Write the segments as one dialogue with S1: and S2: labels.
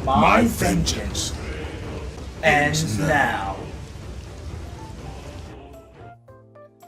S1: My vengeance
S2: ends now.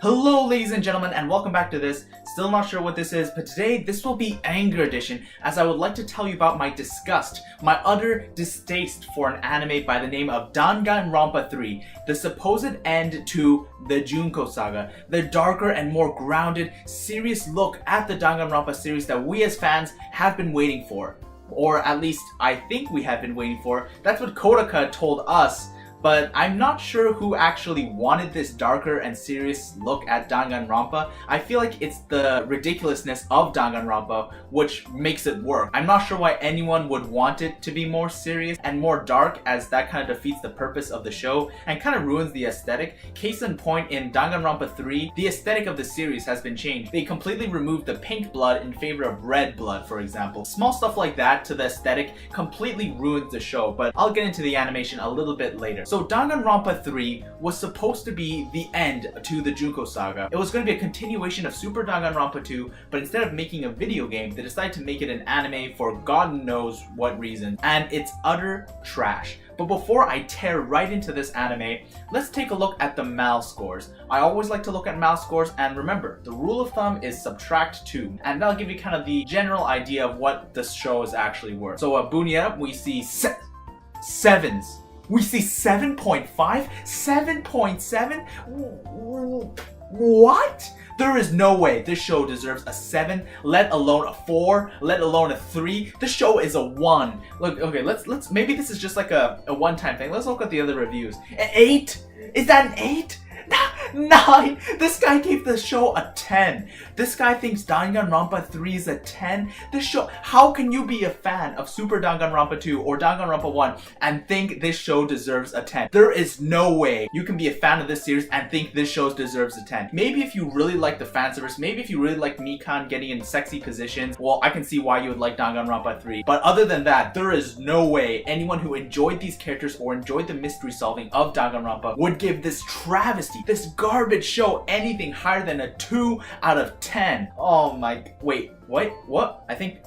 S2: Hello ladies and gentlemen, and welcome back to this. Still not sure what this is, but today this will be Anger Edition, as I would like to tell you about my disgust, my utter distaste for an anime by the name of Danganronpa 3, the supposed end to the Junko Saga, the darker and more grounded, serious look at the Danganronpa series that we as fans have been waiting for. Or at least I think we have been waiting for. That's what Kodaka told us. But I'm not sure who actually wanted this darker and serious look at Danganronpa. I feel like it's the ridiculousness of Danganronpa which makes it work. I'm not sure why anyone would want it to be more serious and more dark, as that kind of defeats the purpose of the show and kind of ruins the aesthetic. Case in point, in Danganronpa 3, the aesthetic of the series has been changed. They completely removed the pink blood in favor of red blood, for example. Small stuff like that to the aesthetic completely ruins the show, but I'll get into the animation a little bit later. So Danganronpa 3 was supposed to be the end to the Junko Saga. It was going to be a continuation of Super Danganronpa 2, but instead of making a video game, they decided to make it an anime for God knows what reason, and it's utter trash. But before I tear right into this anime, let's take a look at the MAL scores. I always like to look at MAL scores, and remember, the rule of thumb is subtract 2, and that'll give you kind of the general idea of what this show is actually worth. So Bunya, we see sevens. We see 7.5? 7.7? What? There is no way this show deserves a 7, let alone a 4, let alone a 3. This show is a 1. Look, okay, let's maybe this is just like a one-time thing. Let's look at the other reviews. An 8? Is that an 8? 9! This guy gave the show a 10. This guy thinks Danganronpa 3 is a 10. This show, how can you be a fan of Super Danganronpa 2 or Danganronpa 1 and think this show deserves a 10? There is no way you can be a fan of this series and think this show deserves a 10. Maybe if you really like the fan service, maybe if you really like Mikan getting in sexy positions, well, I can see why you would like Danganronpa 3. But other than that, there is no way anyone who enjoyed these characters or enjoyed the mystery solving of Danganronpa would give this travesty, this garbage show, anything higher than a 2 out of 10. Oh my, wait, what? I think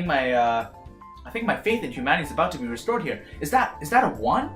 S2: my faith in humanity is about to be restored here. Is that a 1?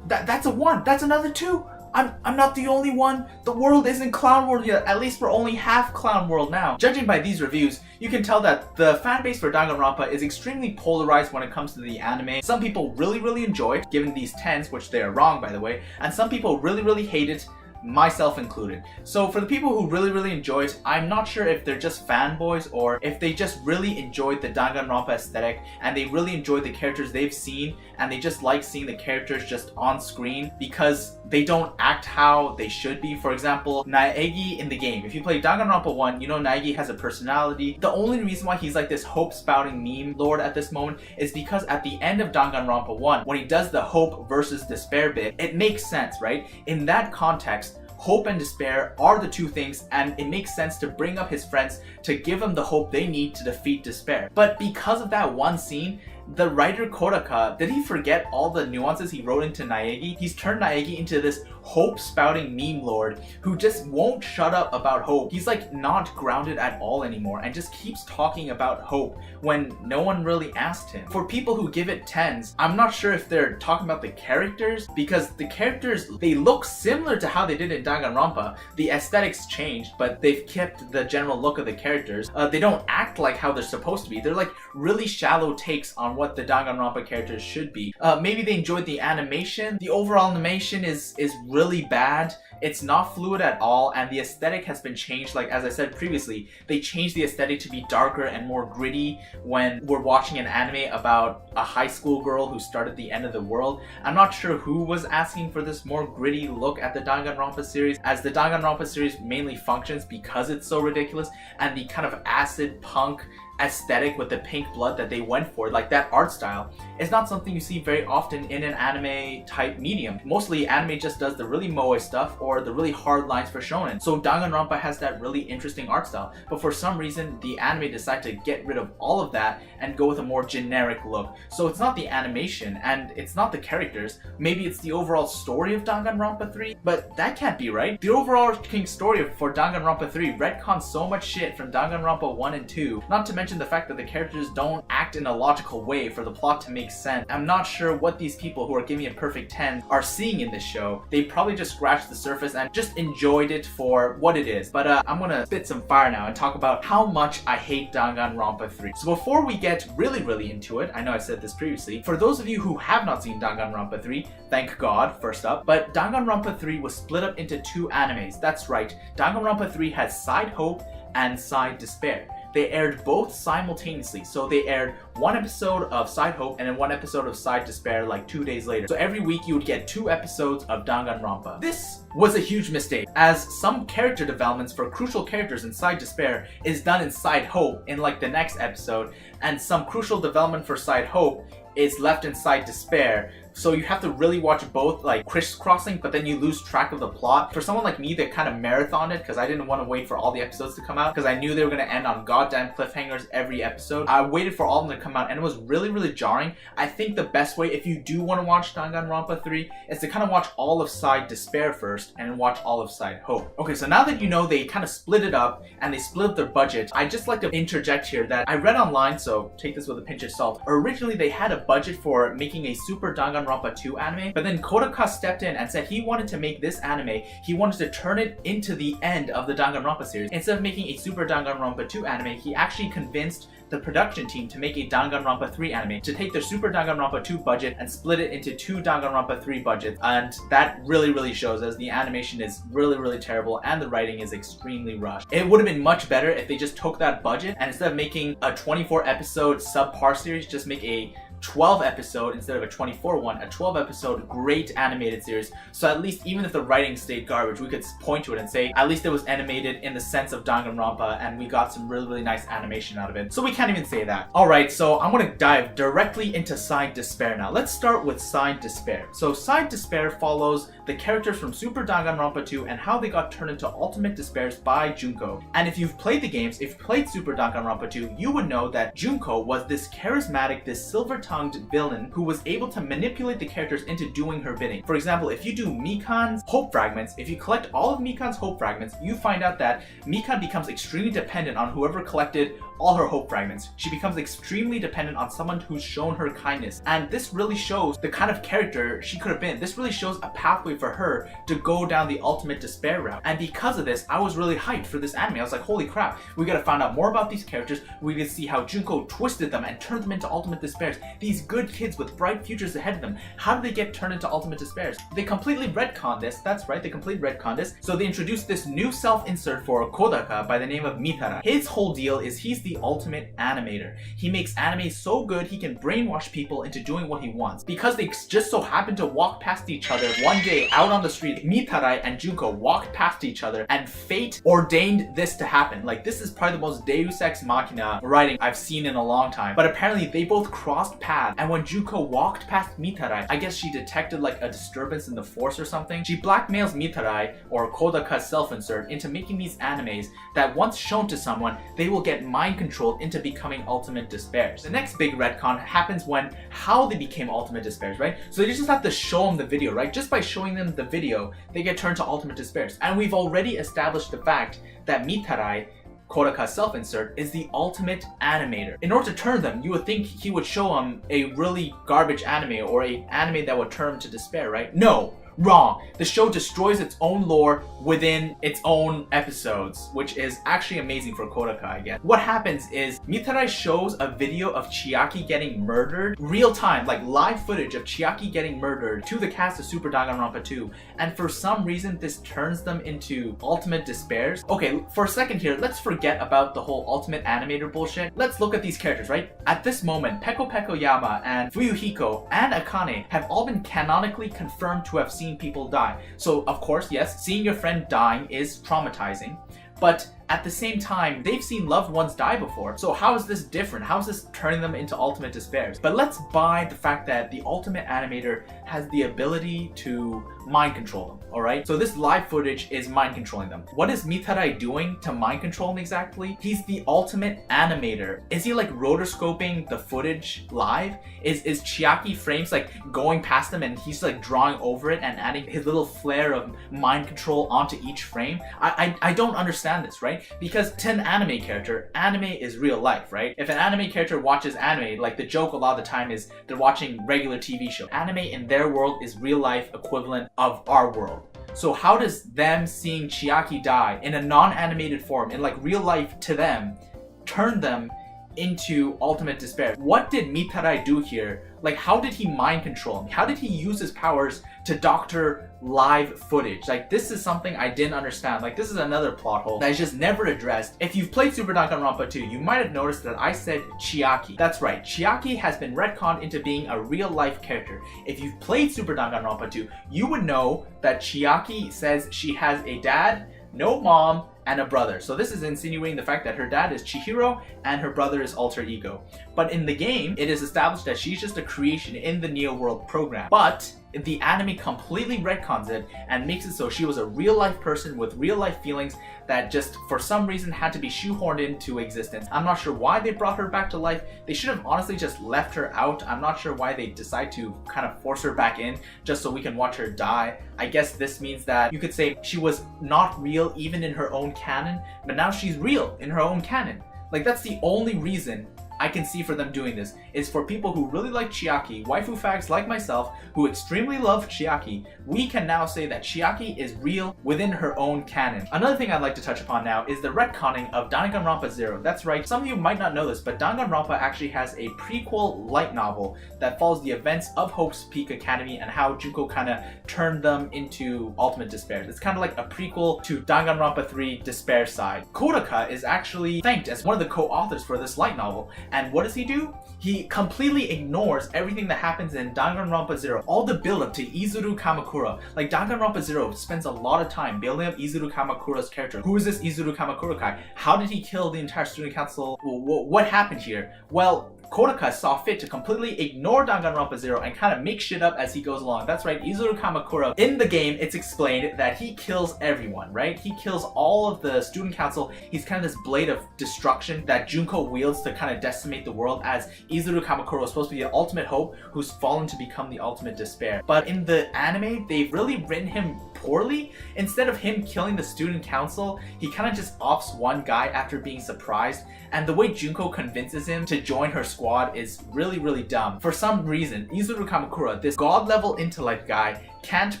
S2: That's a 1. That's another 2. I'm not the only one. The world isn't Clown World yet. At least we're only half Clown World now. Judging by these reviews, you can tell that the fan base for Danganronpa is extremely polarized when it comes to the anime. Some people really enjoy it, given these 10s, which they are wrong by the way, and some people really hate it, myself included. So for the people who really enjoy it, I'm not sure if they're just fanboys or if they just really enjoyed the Danganronpa aesthetic and they really enjoyed the characters they've seen and they just like seeing the characters just on screen because they don't act how they should be. For example, Naegi in the game. If you play Danganronpa 1, you know Naegi has a personality. The only reason why he's like this hope-spouting meme lord at this moment is because at the end of Danganronpa 1, when he does the hope versus despair bit, it makes sense, right? In that context, hope and despair are the two things, and it makes sense to bring up his friends to give them the hope they need to defeat despair. But because of that one scene, the writer Kodaka, did he forget all the nuances he wrote into Naegi? He's turned Naegi into this hope-spouting meme lord who just won't shut up about hope. He's like not grounded at all anymore and just keeps talking about hope when no one really asked him. For people who give it 10s, I'm not sure if they're talking about the characters, because the characters, they look similar to how they did in Danganronpa. The aesthetics changed, but they've kept the general look of the characters. They don't act like how they're supposed to be. They're like really shallow takes on what the Danganronpa characters should be. Maybe they enjoyed the animation. The overall animation is really bad. It's not fluid at all, and the aesthetic has been changed. Like as I said previously, they changed the aesthetic to be darker and more gritty when we're watching an anime about a high school girl who started the end of the world. I'm not sure who was asking for this more gritty look at the Danganronpa series, as the Danganronpa series mainly functions because it's so ridiculous, and the kind of acid punk aesthetic with the pink blood that they went for, like that art style, is not something you see very often in an anime type medium. Mostly anime just does the really moe stuff or the really hard lines for shonen. So Danganronpa has that really interesting art style, but for some reason the anime decided to get rid of all of that and go with a more generic look. So it's not the animation and it's not the characters, maybe it's the overall story of Danganronpa 3, but that can't be right. The overarching story for Danganronpa 3 retcons so much shit from Danganronpa 1 and 2, not to mention mention the fact that the characters don't act in a logical way for the plot to make sense. I'm not sure what these people who are giving it perfect 10 are seeing in this show. They probably just scratched the surface and just enjoyed it for what it is. But I'm gonna spit some fire now and talk about how much I hate Danganronpa 3. So before we get really into it, I know I said this previously, for those of you who have not seen Danganronpa 3, thank God, first up, but Danganronpa 3 was split up into 2 animes. That's right, Danganronpa 3 has Side Hope and Side Despair. They aired both simultaneously, so they aired 1 episode of Side Hope and then 1 episode of Side Despair like 2 days later. So every week you would get 2 episodes of Danganronpa. This was a huge mistake, as some character developments for crucial characters in Side Despair is done in Side Hope in like the next episode, and some crucial development for Side Hope is left in Side Despair. So you have to really watch both like crisscrossing, but then you lose track of the plot. For someone like me that kind of marathoned it, because I didn't want to wait for all the episodes to come out, because I knew they were going to end on goddamn cliffhangers every episode. I waited for all of them to come out, and it was really jarring. I think the best way, if you do want to watch Danganronpa 3, is to kind of watch all of Side Despair first, and then watch all of Side Hope. Okay, so now that you know they kind of split it up, and they split up their budget, I'd just like to interject here that I read online, so take this with a pinch of salt. Originally, they had a budget for making a Super Danganronpa 2 anime, but then Kodaka stepped in and said he wanted to make this anime, he wanted to turn it into the end of the Danganronpa series. Instead of making a Super Danganronpa 2 anime, he actually convinced the production team to make a Danganronpa 3 anime, to take their Super Danganronpa 2 budget and split it into 2 Danganronpa 3 budgets, and that really shows, as the animation is really terrible and the writing is extremely rushed. It would have been much better if they just took that budget and instead of making a 24 episode subpar series, just make a 12 episode instead of a 24 one, a 12 episode great animated series. So at least even if the writing stayed garbage, we could point to it and say at least it was animated in the sense of Danganronpa and we got some really nice animation out of it. So we can't even say that. Alright, so I'm gonna dive directly into Side Despair now. Let's start with Side Despair. So Side Despair follows the characters from Super Danganronpa 2 and how they got turned into Ultimate Despairs by Junko. And if you've played the games, if you've played Super Danganronpa 2, you would know that Junko was this charismatic, this silver-tongued villain who was able to manipulate the characters into doing her bidding. For example, if you do Mikan's hope fragments, if you collect all of Mikan's hope fragments, you find out that Mikan becomes extremely dependent on whoever collected all her hope fragments. She becomes extremely dependent on someone who's shown her kindness. And this really shows the kind of character she could have been. This really shows a pathway for her to go down the Ultimate Despair route. And because of this, I was really hyped for this anime. I was like, holy crap, we gotta find out more about these characters. We get to see how Junko twisted them and turned them into Ultimate Despairs. These good kids with bright futures ahead of them. How did they get turned into Ultimate Despairs? They completely retconned this. That's right, they completely retconned this. So they introduced this new self-insert for Kodaka by the name of Mitara. His whole deal is he's the ultimate animator. He makes anime so good he can brainwash people into doing what he wants. Because they just so happen to walk past each other one day out on the street, Mitara and Junko walked past each other and fate ordained this to happen. Like, this is probably the most Deus Ex Machina writing I've seen in a long time. But apparently they both crossed paths, and when Junko walked past Mitara, I guess she detected like a disturbance in the force or something. She blackmails Mitara, or Kodaka's self-insert, into making these animes that once shown to someone, they will get mind controlled into becoming Ultimate Despairs. The next big retcon happens when how they became Ultimate Despairs, right? So they just have to show them the video, right? Just by showing them the video, they get turned to Ultimate Despairs. And we've already established the fact that Mitara, Kodaka's self-insert, is the ultimate animator. In order to turn them, you would think he would show them a really garbage anime or an anime that would turn them to despair, right? No. Wrong. The show destroys its own lore within its own episodes, which is actually amazing for Kodaka, I guess. What happens is Mitara shows a video of Chiaki getting murdered, real time, like live footage of Chiaki getting murdered, to the cast of Super Danganronpa 2, and for some reason this turns them into Ultimate Despairs. Okay, for a second here, let's forget about the whole Ultimate Animator bullshit. Let's look at these characters, right? At this moment, Peko Peko Yama and Fuyuhiko and Akane have all been canonically confirmed to have seen people die. So of course, yes, seeing your friend dying is traumatizing, but at the same time, they've seen loved ones die before. So how is this different? How is this turning them into Ultimate Despairs? But let's buy the fact that the Ultimate Animator has the ability to mind control them. alright? So this live footage is mind controlling them. What is Mitarai doing to mind control them exactly? He's the ultimate animator. Is he like rotoscoping the footage live? Is Chiaki frames like going past them and he's like drawing over it and adding his little flair of mind control onto each frame? I don't understand this, right? Because to an anime character, anime is real life, right? If an anime character watches anime, like the joke a lot of the time is they're watching regular TV show. Anime in their world is real life equivalent of our world. So how does them seeing Chiaki die in a non-animated form, in like real life to them, turn them into ultimate despair? What did Mitarai do here? Like, how did he mind control him? How did he use his powers to doctor live footage? Like, this is something I didn't understand. Like, this is another plot hole that is just never addressed. If you've played Super Danganronpa 2, you might have noticed that I said Chiaki. That's right, Chiaki has been retconned into being a real life character. If you've played Super Danganronpa 2, you would know that Chiaki says she has a dad, no mom, and a brother. So this is insinuating the fact that her dad is Chihiro and her brother is Alter Ego. But in the game, it is established that she's just a creation in the Neo World program. But the anime completely retcons it and makes it so she was a real life person with real life feelings that just for some reason had to be shoehorned into existence. I'm not sure why they brought her back to life. They should have honestly just left her out. I'm not sure why they decide to kind of force her back in just so we can watch her die. I guess this means that you could say she was not real even in her own canon, but now she's real in her own canon. Like, that's the only reason I can see for them doing this, is for people who really like Chiaki, waifu fags like myself, who extremely love Chiaki. We can now say that Chiaki is real within her own canon. Another thing I'd like to touch upon now is the retconning of Danganronpa 0. That's right, some of you might not know this, but Danganronpa actually has a prequel light novel that follows the events of Hope's Peak Academy and how Junko kind of turned them into ultimate despair. It's kind of like a prequel to Danganronpa 3 Despair Side. Kodaka is actually thanked as one of the co-authors for this light novel. And what does he do? He completely ignores everything that happens in Danganronpa 0. All the build up to Izuru Kamakura. Like, Danganronpa 0 spends a lot of time building up Izuru Kamakura's character. Who is this Izuru Kamakura guy? How did he kill the entire student council? What happened here? Well, Kodaka saw fit to completely ignore Danganronpa 0 and kind of make shit up as he goes along. That's right, Izuru Kamakura. In the game, it's explained that he kills everyone, right? He kills all of the student council. He's kind of this blade of destruction that Junko wields to kind of decimate the world, as Izuru Kamakura was supposed to be the ultimate hope who's fallen to become the ultimate despair. But in the anime, they've really written him poorly. Instead of him killing the student council, he kind of just offs one guy after being surprised, and the way Junko convinces him to join her squad is really, really dumb. For some reason, Izuru Kamakura, this god-level intellect guy, can't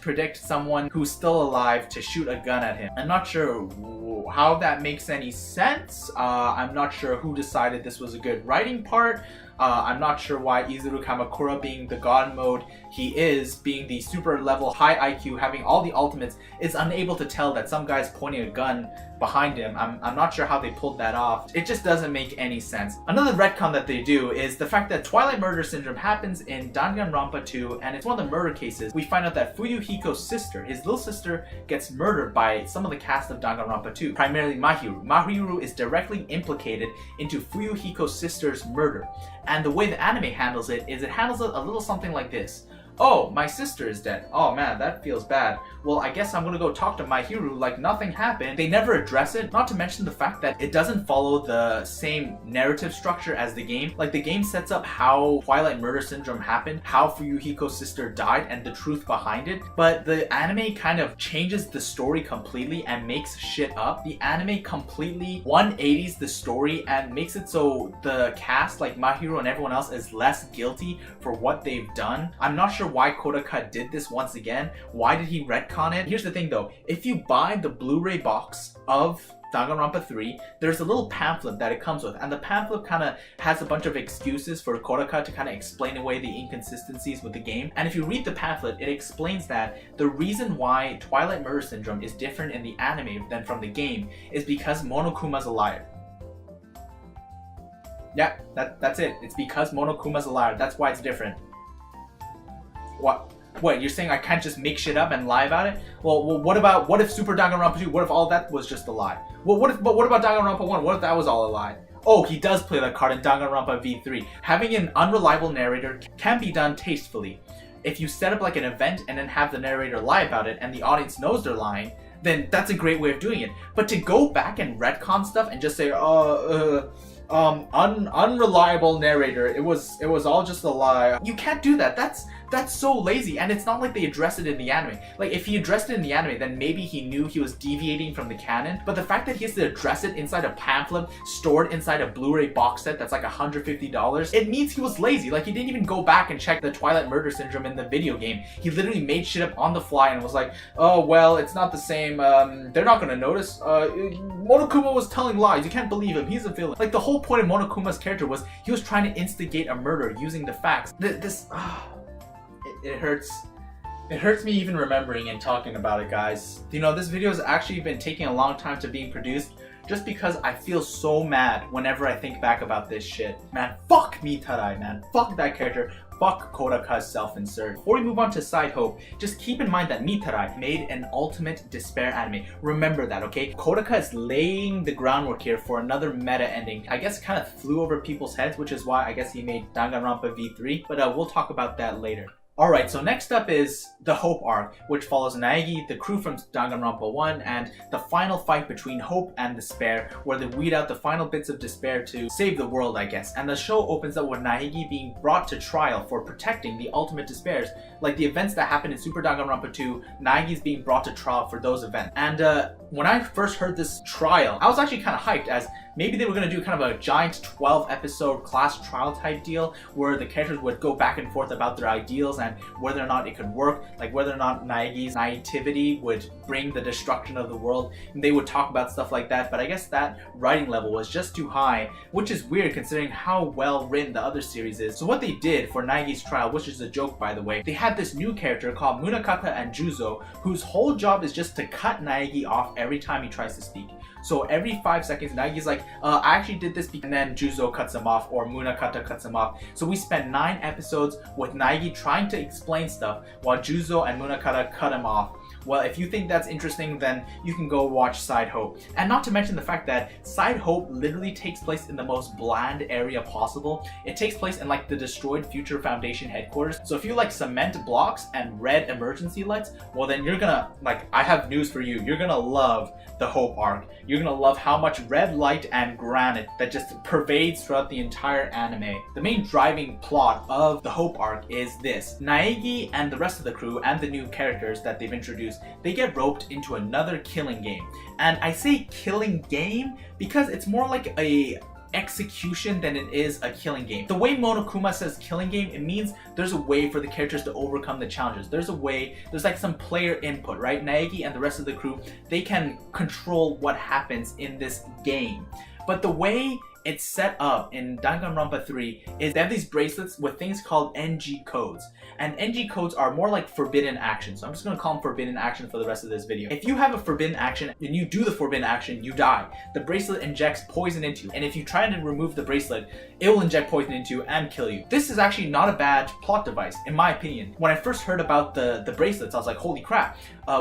S2: predict someone who's still alive to shoot a gun at him. I'm not sure how that makes any sense. I'm not sure who decided this was a good writing part. I'm not sure why Izuru Kamakura, being the god mode he is, being the super level high IQ, having all the ultimates, is unable to tell that some guy's pointing a gun behind him. I'm not sure how they pulled that off. It just doesn't make any sense. Another retcon that they do is the fact that Twilight Murder Syndrome happens in Danganronpa 2, and it's one of the murder cases. We find out that Fuyuhiko's sister, his little sister, gets murdered by some of the cast of Danganronpa 2, primarily Mahiru. Mahiru is directly implicated into Fuyuhiko's sister's murder. And the way the anime handles it is it handles it a little something like this. Oh, my sister is dead. Oh man, that feels bad. Well, I guess I'm gonna go talk to Mahiru like nothing happened. They never address it, not to mention the fact that it doesn't follow the same narrative structure as the game. Like, the game sets up how Twilight Murder Syndrome happened, how Fuyuhiko's sister died, and the truth behind it. But the anime kind of changes the story completely and makes shit up. The anime completely 180s the story and makes it so the cast, like Mahiru and everyone else, is less guilty for what they've done. I'm not sure why Kodaka did this once again. Why did he retcon it? Here's the thing though, if you buy the Blu-ray box of Danganronpa 3, there's a little pamphlet that it comes with, and the pamphlet kind of has a bunch of excuses for Kodaka to kind of explain away the inconsistencies with the game. And if you read the pamphlet, it explains that the reason why Twilight Murder Syndrome is different in the anime than from the game is because Monokuma's a liar. Yeah, that's it. It's because Monokuma's a liar. That's why it's different. What, you're saying I can't just make shit up and lie about it? Well, what if Super Danganronpa 2, what if all that was just a lie? Well, what about Danganronpa 1? What if that was all a lie? Oh, he does play that card in Danganronpa V3. Having an unreliable narrator can be done tastefully. if you set up like an event and then have the narrator lie about it and the audience knows they're lying, then that's a great way of doing it. But to go back and retcon stuff and just say, unreliable narrator, it was all just a lie. You can't do that. That's so lazy, and it's not like they address it in the anime. Like, if he addressed it in the anime, then maybe he knew he was deviating from the canon, but the fact that he has to address it inside a pamphlet stored inside a Blu-ray box set that's like $150, it means he was lazy. Like, he didn't even go back and check the Twilight Murder Syndrome in the video game. He literally made shit up on the fly and was like, oh, well, it's not the same, they're not gonna notice. Monokuma was telling lies, you can't believe him, he's a villain. Like, the whole point of Monokuma's character was he was trying to instigate a murder using the facts. It hurts. It hurts me even remembering and talking about it, guys. You know, this video has actually been taking a long time to being produced just because I feel so mad whenever I think back about this shit. Man, fuck Mitarai, man. Fuck that character. Fuck Kodaka's self-insert. Before we move on to Side Hope, just keep in mind that Mitarai made an ultimate despair anime. Remember that, okay? Kodaka is laying the groundwork here for another meta ending. I guess it kind of flew over people's heads, which is why I guess he made Danganronpa V3, but we'll talk about that later. Alright, so next up is the Hope arc, which follows Naegi, the crew from Danganronpa 1, and the final fight between Hope and Despair, where they weed out the final bits of Despair to save the world, I guess. And the show opens up with Naegi being brought to trial for protecting the ultimate Despairs. Like the events that happened in Super Danganronpa 2, Naegi's being brought to trial for those events. And when I first heard this trial, I was actually kind of hyped, as maybe they were going to do kind of a giant 12-episode class trial type deal where the characters would go back and forth about their ideals and whether or not it could work, like whether or not Naegi's naivety would bring the destruction of the world, and they would talk about stuff like that. But I guess that writing level was just too high, which is weird considering how well written the other series is. So what they did for Naegi's trial, which is a joke by the way, they had this new character called Munakata and Juzo, whose whole job is just to cut Naegi off every time he tries to speak. So every 5 seconds, Naegi's like, I actually did this, and then Juzo cuts him off, or Munakata cuts him off. So we spent 9 episodes with Naegi trying to explain stuff, while Juzo and Munakata cut him off. Well, if you think that's interesting, then you can go watch Side Hope. And not to mention the fact that Side Hope literally takes place in the most bland area possible. It takes place in like the destroyed Future Foundation headquarters. So if you like cement blocks and red emergency lights, well then you're gonna, like, I have news for you. You're gonna love the Hope arc. You're gonna love how much red light and granite that just pervades throughout the entire anime. The main driving plot of the Hope arc is this. Naegi and the rest of the crew and the new characters that they've introduced, they get roped into another killing game. And I say killing game because it's more like a execution than it is a killing game. The way Monokuma says killing game, it means there's a way for the characters to overcome the challenges. There's a way, there's like some player input, right? Naegi and the rest of the crew, they can control what happens in this game. But the way it's set up in Danganronpa 3 is they have these bracelets with things called NG codes. And NG codes are more like forbidden action. So I'm just going to call them forbidden action for the rest of this video. If you have a forbidden action and you do the forbidden action, you die. The bracelet injects poison into you. And if you try to remove the bracelet, it will inject poison into you and kill you. This is actually not a bad plot device, in my opinion. When I first heard about the bracelets, I was like, holy crap.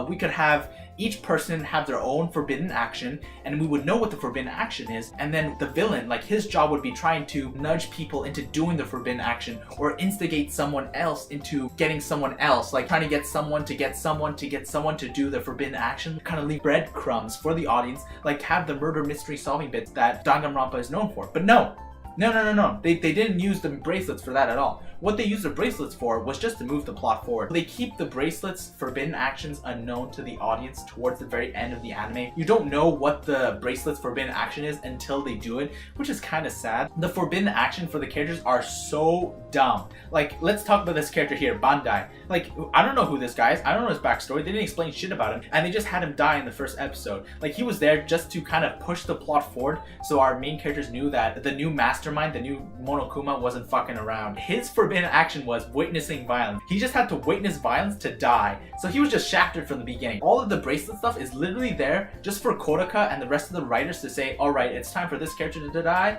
S2: We could have each person have their own forbidden action, and we would know what the forbidden action is, and then the villain, like his job would be trying to nudge people into doing the forbidden action or instigate someone else into getting someone else, like trying to get someone to get someone to get someone to do the forbidden action, kind of leave breadcrumbs for the audience, like have the murder mystery solving bits that Danganronpa is known for. But no. They didn't use the bracelets for that at all. What they used the bracelets for was just to move the plot forward. They keep the bracelets' forbidden actions unknown to the audience towards the very end of the anime. You don't know what the bracelet's forbidden action is until they do it, which is kind of sad. The forbidden action for the characters are so dumb. Like, let's talk about this character here, Bandai. Like, I don't know who this guy is. I don't know his backstory. They didn't explain shit about him, and they just had him die in the first episode. Like, he was there just to kind of push the plot forward, so our main characters knew that the new mastermind, the new Monokuma, wasn't fucking around. His forbidden action was witnessing violence. He just had to witness violence to die. So he was just shafted from the beginning. All of the bracelet stuff is literally there just for Kodaka and the rest of the writers to say, alright, it's time for this character to die.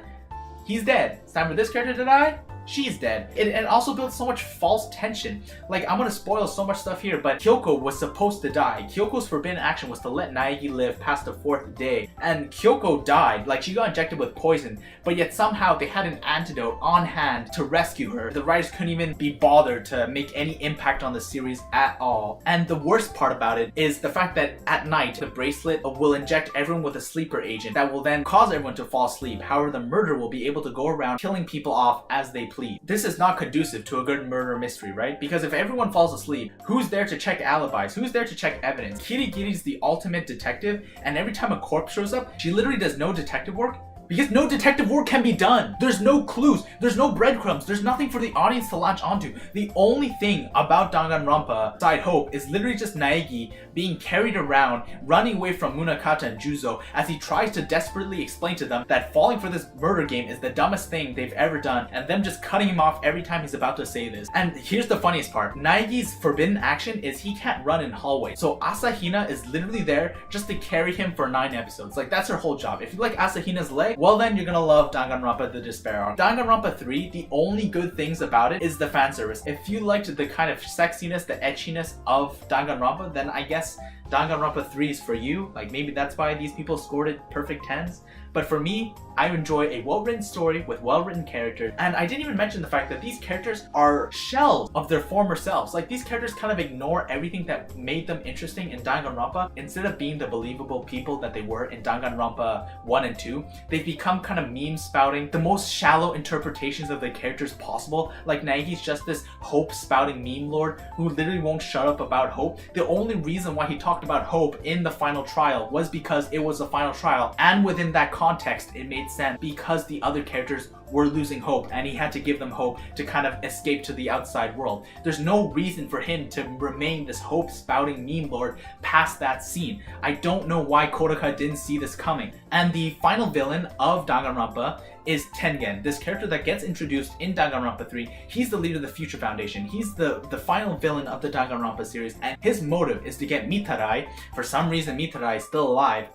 S2: He's dead. It's time for this character to die. she's dead. It also built so much false tension. Like, I'm gonna spoil so much stuff here, but Kyoko was supposed to die. Kyoko's forbidden action was to let Naegi live past the 4th day, and Kyoko died. Like, she got injected with poison, but yet somehow they had an antidote on hand to rescue her. The writers couldn't even be bothered to make any impact on the series at all. And the worst part about it is the fact that at night, the bracelet will inject everyone with a sleeper agent that will then cause everyone to fall asleep. However, the murderer will be able to go around killing people off as they please. This is not conducive to a good murder mystery, right? Because if everyone falls asleep, who's there to check alibis? Who's there to check evidence? Kirigiri's the ultimate detective, and every time a corpse shows up, she literally does no detective work. Because no detective work can be done. There's no clues. There's no breadcrumbs. There's nothing for the audience to latch onto. The only thing about Danganronpa Side Hope is literally just Naegi being carried around, running away from Munakata and Juzo as he tries to desperately explain to them that falling for this murder game is the dumbest thing they've ever done, and them just cutting him off every time he's about to say this. And here's the funniest part. Naegi's forbidden action is he can't run in hallways. So Asahina is literally there just to carry him for 9 episodes. Like, that's her whole job. If you like Asahina's leg, well then you're gonna love Danganronpa The Despair Arc. Danganronpa 3, the only good things about it is the fan service. If you liked the kind of sexiness, the etchiness of Danganronpa, then I guess Danganronpa 3 is for you. Like, maybe that's why these people scored it perfect 10s. But for me, I enjoy a well-written story with well-written characters. And I didn't even mention the fact that these characters are shells of their former selves. Like, these characters kind of ignore everything that made them interesting in Danganronpa. Instead of being the believable people that they were in Danganronpa 1 and 2, they've become kind of meme spouting the most shallow interpretations of the characters possible. Like, Naegi's just this hope spouting meme lord who literally won't shut up about hope. The only reason why he talked about hope in the final trial was because it was a final trial, and within that context it made sense because the other characters were losing hope and he had to give them hope to kind of escape to the outside world. There's no reason for him to remain this hope spouting meme lord past that scene. I don't know why Kodaka didn't see this coming. And the final villain of Danganronpa is Tengen, this character that gets introduced in Danganronpa 3. He's the leader of the Future Foundation. He's the final villain of the Danganronpa series, and his motive is to get Mitarai. For some reason Mitarai is still alive.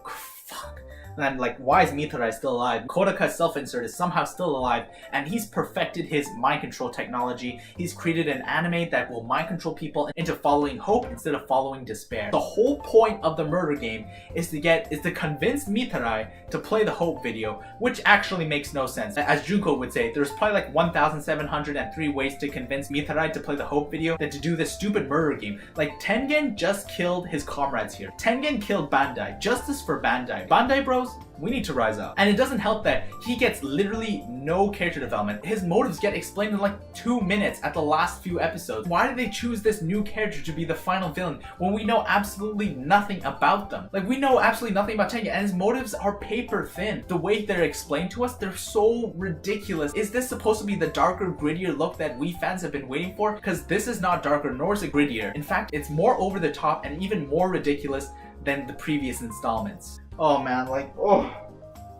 S2: Fuck. And like, why is Mitarai still alive? Kodaka's self-insert is somehow still alive, and he's perfected his mind control technology. He's created an anime that will mind control people into following hope instead of following despair. The whole point of the murder game is to convince Mitarai to play the hope video, which actually makes no sense. As Junko would say, there's probably like 1,703 ways to convince Mitarai to play the hope video than to do this stupid murder game. Like, Tengen just killed his comrades here. Tengen killed Bandai. Justice for Bandai. Bandai bros, we need to rise up. And it doesn't help that he gets literally no character development. His motives get explained in like 2 minutes at the last few episodes. Why did they choose this new character to be the final villain when we know absolutely nothing about them? Like, we know absolutely nothing about Tengen, and his motives are paper thin. The way they're explained to us, they're so ridiculous. Is this supposed to be the darker, grittier look that we fans have been waiting for? Because this is not darker, nor is it grittier. In fact, it's more over the top and even more ridiculous than the previous installments. Oh man, like, oh,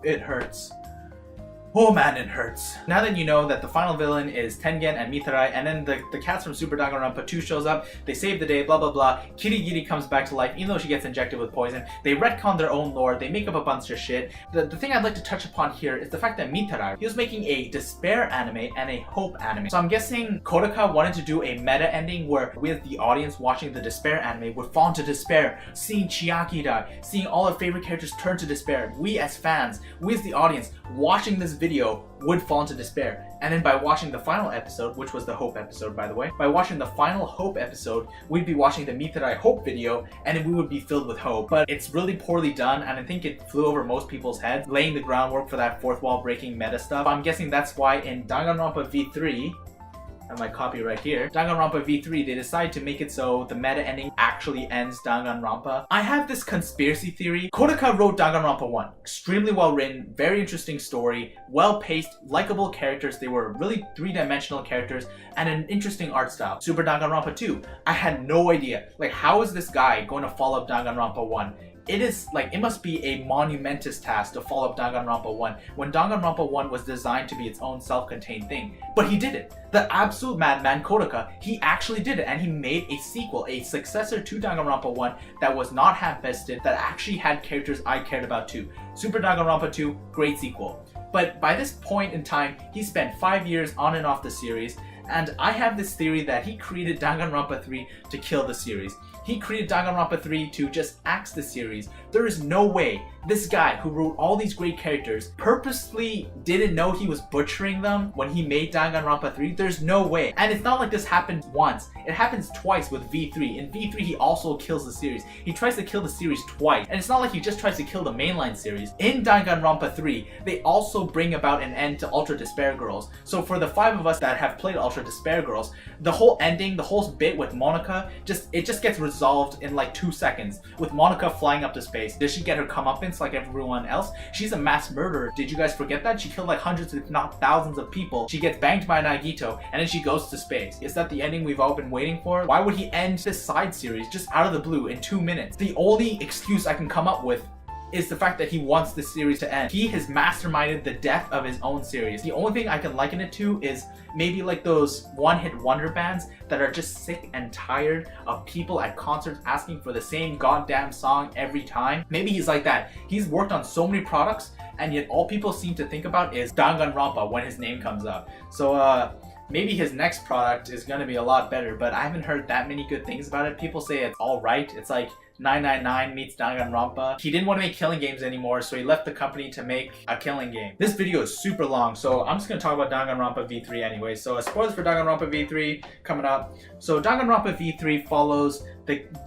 S2: it hurts. Oh man, it hurts. Now that you know that the final villain is Tengen and Mitarai, and then the cats from Super Danganronpa 2 shows up, they save the day, blah blah blah, Kirigiri comes back to life even though she gets injected with poison, they retcon their own lore, they make up a bunch of shit. The thing I'd like to touch upon here is the fact that Mitarai, he was making a despair anime and a hope anime. So I'm guessing Kodaka wanted to do a meta ending where we as the audience watching the despair anime would fall into despair, seeing Chiaki die, seeing all our favorite characters turn to despair. We as fans, we as the audience, watching this video would fall into despair. And then by watching the final episode, which was the hope episode by the way, by watching the final hope episode, we'd be watching the Mitarai hope video and we would be filled with hope. But it's really poorly done, and I think it flew over most people's heads, laying the groundwork for that fourth wall breaking meta stuff. I'm guessing that's why in Danganronpa V3, and my copy right here, Danganronpa V3, they decide to make it so the meta ending actually ends Danganronpa. I have this conspiracy theory. Kodaka wrote Danganronpa 1. Extremely well written, very interesting story, well paced, likable characters. They were really 3-dimensional characters and an interesting art style. Super Danganronpa 2, I had no idea. Like, how is this guy going to follow up Danganronpa 1? It is like, it must be a monumentous task to follow up Danganronpa 1 when Danganronpa 1 was designed to be its own self-contained thing. But he did it. The absolute madman Kodaka, he actually did it, and he made a sequel, a successor to Danganronpa 1 that was not ham-fisted, that actually had characters I cared about too. Super Danganronpa 2, great sequel. But by this point in time, he spent 5 years on and off the series, and I have this theory that he created Danganronpa 3 to kill the series. He created Danganronpa 3 to just axe the series. There is no way this guy who wrote all these great characters purposely didn't know he was butchering them when he made Danganronpa 3. There's no way. And it's not like this happened once. It happens twice with V3. In V3, he also kills the series. He tries to kill the series twice. And it's not like he just tries to kill the mainline series. In Danganronpa 3, they also bring about an end to Ultra Despair Girls. So for the 5 of us that have played Ultra Despair Girls, the whole ending, the whole bit with Monica, it just gets resolved in like 2 seconds. With Monica flying up to space. Does she get her comeuppance like everyone else? She's a mass murderer. Did you guys forget that? She killed like hundreds if not thousands of people. She gets banged by Nagito and then she goes to space. Is that the ending we've all been waiting for? Why would he end this side series just out of the blue in 2 minutes? The only excuse I can come up with is the fact that he wants the series to end. He has masterminded the death of his own series. The only thing I can liken it to is maybe like those one-hit wonder bands that are just sick and tired of people at concerts asking for the same goddamn song every time. Maybe he's like that. He's worked on so many products, and yet all people seem to think about is Danganronpa when his name comes up. So maybe his next product is gonna be a lot better, but I haven't heard that many good things about it. People say it's alright. It's like 999 meets Danganronpa. He didn't want to make killing games anymore, so he left the company to make a killing game. This video is super long, so I'm just going to talk about Danganronpa V3 anyway. So spoilers for Danganronpa V3 coming up. So Danganronpa V3 follows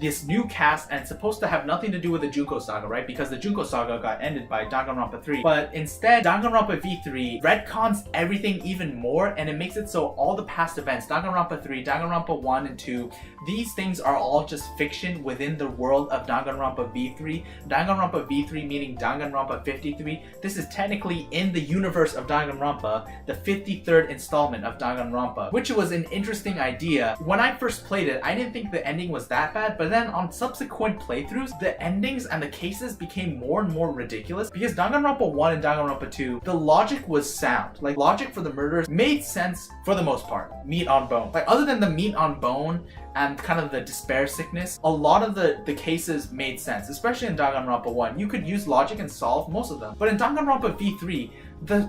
S2: this new cast, and it's supposed to have nothing to do with the Junko Saga, right? Because the Junko Saga got ended by Danganronpa 3. But instead, Danganronpa V3 retcons everything even more, and it makes it so all the past events, Danganronpa 3, Danganronpa 1 and 2, these things are all just fiction within the world of Danganronpa V3. Danganronpa V3 meaning Danganronpa 53. This is technically in the universe of Danganronpa, the 53rd installment of Danganronpa, which was an interesting idea. When I first played it, I didn't think the ending was that bad, but then on subsequent playthroughs, the endings and the cases became more and more ridiculous because Danganronpa 1 and Danganronpa 2, the logic was sound. Like, logic for the murders made sense for the most part. Meat on bone. Like, other than the meat on bone and kind of the despair sickness, a lot of the cases made sense, especially in Danganronpa 1. You could use logic and solve most of them. But in Danganronpa V3,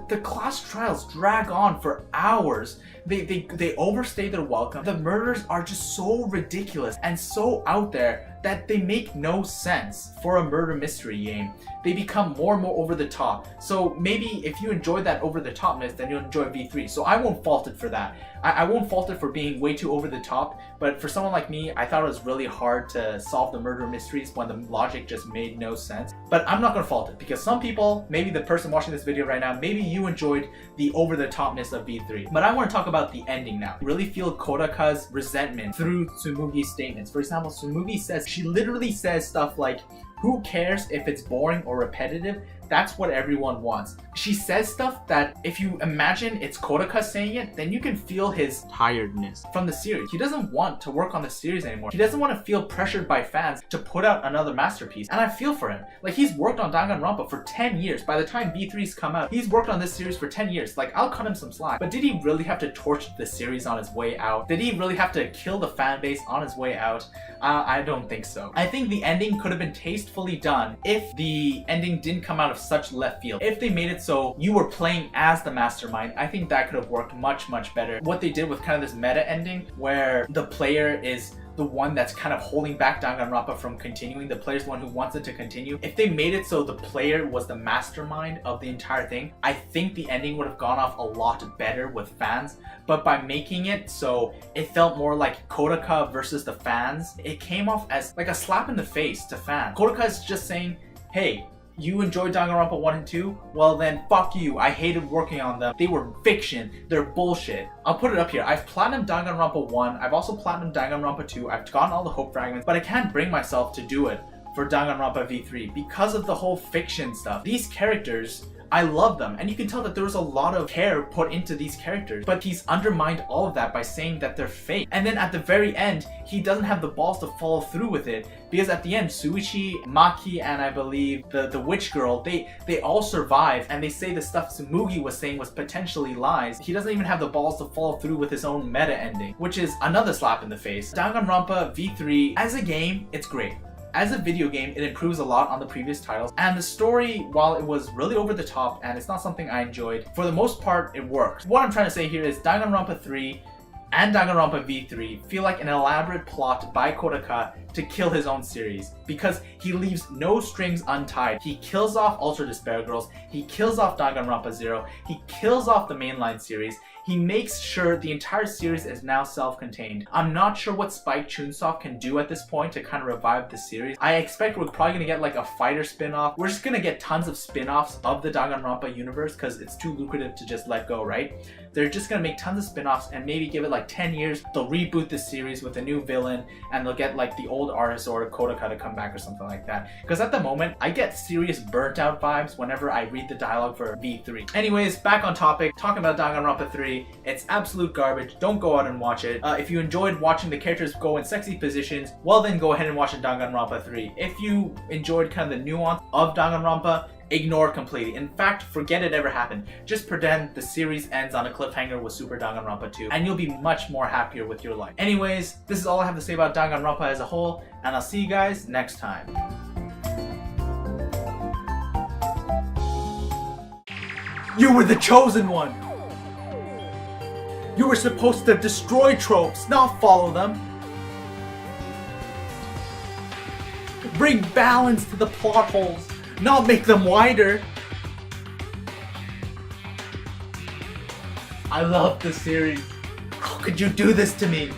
S2: the class trials drag on for hours. They overstay their welcome. The murders are just so ridiculous and so out there that they make no sense for a murder mystery game. They become more and more over the top. So maybe if you enjoyed that over the topness, then you'll enjoy V3. So I won't fault it for that. I won't fault it for being way too over the top, but for someone like me, I thought it was really hard to solve the murder mysteries when the logic just made no sense. But I'm not gonna fault it because some people, maybe the person watching this video right now, maybe you enjoyed the over the topness of V3. But I want to talk about the ending now. I really feel Kodaka's resentment through Tsumugi's statements. For example, Tsumugi says, she literally says stuff like, who cares if it's boring or repetitive? That's what everyone wants. She says stuff that if you imagine it's Kodaka saying it, then you can feel his tiredness from the series. He doesn't want to work on the series anymore. He doesn't want to feel pressured by fans to put out another masterpiece. And I feel for him. Like, he's worked on Danganronpa for 10 years. By the time V3's come out, he's worked on this series for 10 years. Like, I'll cut him some slack. But did he really have to torch the series on his way out? Did he really have to kill the fan base on his way out? I don't think so. I think the ending could have been tastefully done if the ending didn't come out of such left field. If they made it so you were playing as the mastermind, I think that could have worked much, much better. What they did with kind of this meta ending where the player is the one that's kind of holding back Danganronpa from continuing, the player's the one who wants it to continue. If they made it so the player was the mastermind of the entire thing, I think the ending would have gone off a lot better with fans. But by making it so it felt more like Kodaka versus the fans, it came off as like a slap in the face to fans. Kodaka is just saying, hey, you enjoyed Danganronpa 1 and 2? Well then, fuck you. I hated working on them. They were fiction. They're bullshit. I'll put it up here. I've platinumed Danganronpa 1. I've also platinumed Danganronpa 2. I've gotten all the hope fragments, but I can't bring myself to do it for Danganronpa V3 because of the whole fiction stuff. These characters, I love them, and you can tell that there was a lot of care put into these characters, but he's undermined all of that by saying that they're fake. And then at the very end, he doesn't have the balls to follow through with it, because at the end, Suichi, Maki, and I believe the witch girl, they all survive, and they say the stuff Tsumugi was saying was potentially lies. He doesn't even have the balls to follow through with his own meta ending, which is another slap in the face. Danganronpa V3, as a game, it's great. as a video game, it improves a lot on the previous titles, and the story, while it was really over the top and it's not something I enjoyed, for the most part it works. What I'm trying to say here is Danganronpa 3 and Danganronpa V3 feel like an elaborate plot by Kodaka to kill his own series, because he leaves no strings untied. He kills off Ultra Despair Girls, he kills off Danganronpa 0, he kills off the mainline series, he makes sure the entire series is now self-contained. I'm not sure what Spike Chunsoft can do at this point to kind of revive the series. I expect we're probably gonna get like a fighter spin-off. We're just gonna get tons of spin-offs of the Danganronpa universe because it's too lucrative to just let go, right? They're just gonna make tons of spin-offs and maybe give it like 10 years. They'll reboot the series with a new villain and they'll get like the old artist or Kodaka to come back or something like that. Because at the moment, I get serious burnt out vibes whenever I read the dialogue for V3. Anyways, back on topic, talking about Danganronpa 3. It's absolute garbage. Don't go out and watch it. If you enjoyed watching the characters go in sexy positions, well then go ahead and watch Danganronpa 3. If you enjoyed kind of the nuance of Danganronpa, ignore it completely. In fact, forget it ever happened. Just pretend the series ends on a cliffhanger with Super Danganronpa 2 and you'll be much more happier with your life. Anyways, this is all I have to say about Danganronpa as a whole, and I'll see you guys next time. You were the chosen one! You were supposed to destroy tropes, not follow them. Bring balance to the plot holes, not make them wider. I love this series. How could you do this to me?